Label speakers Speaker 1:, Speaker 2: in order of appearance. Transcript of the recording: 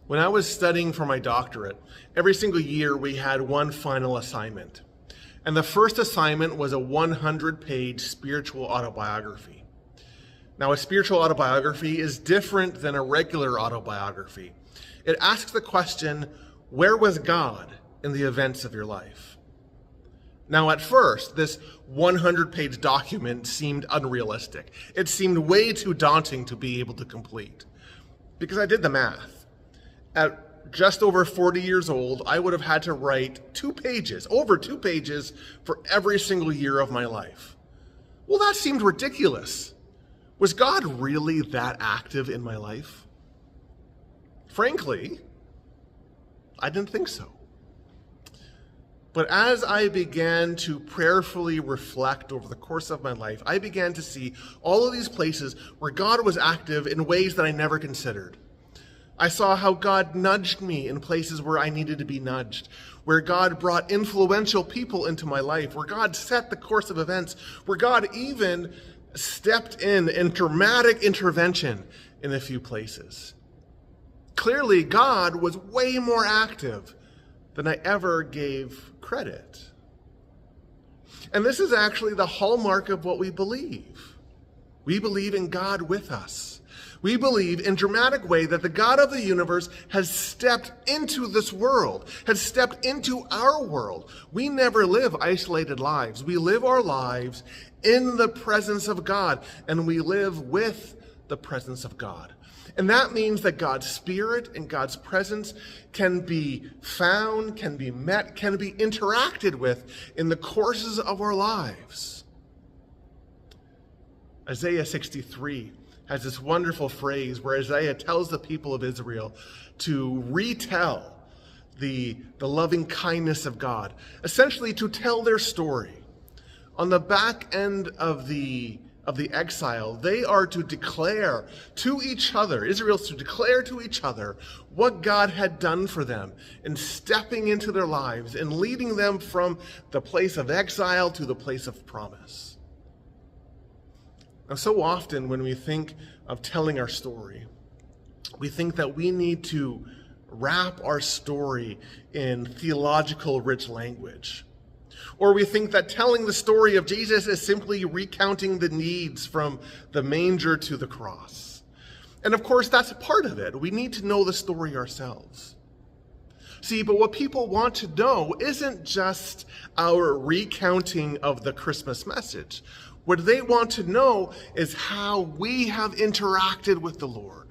Speaker 1: When I was studying for my doctorate, every single year we had one final assignment. And the first assignment was a 100-page spiritual autobiography. Now, a spiritual autobiography is different than a regular autobiography. It asks the question, where was God in the events of your life? Now, at first, this 100-page document seemed unrealistic. It seemed way too daunting to be able to complete. Because I did the math. At just over 40 years old, I would have had to write over 2 pages for every single year of my life. Well, that seemed ridiculous. Was God really that active in my life? Frankly, I didn't think so. But as I began to prayerfully reflect over the course of my life, I began to see all of these places where God was active in ways that I never considered. I saw how God nudged me in places where I needed to be nudged, where God brought influential people into my life, where God set the course of events, where God even stepped in dramatic intervention in a few places. Clearly, God was way more active than I ever gave credit. And this is actually the hallmark of what we believe. We believe in God with us. We believe in a dramatic way that the God of the universe has stepped into this world, has stepped into our world. We never live isolated lives. We live our lives in the presence of God, and we live with the presence of God. And that means that God's Spirit and God's presence can be found, can be met, can be interacted with in the courses of our lives. Isaiah 63 has this wonderful phrase where Isaiah tells the people of Israel to retell the loving kindness of God, essentially to tell their story. On the back end of the exile, they are to declare to each other, Israel's to declare to each other what God had done for them in stepping into their lives and leading them from the place of exile to the place of promise. Now, so often when we think of telling our story, we think that we need to wrap our story in theological rich language. Or we think that telling the story of Jesus is simply recounting the needs from the manger to the cross. And of course, that's a part of it. We need to know the story ourselves. See, but what people want to know isn't just our recounting of the Christmas message. What they want to know is how we have interacted with the Lord.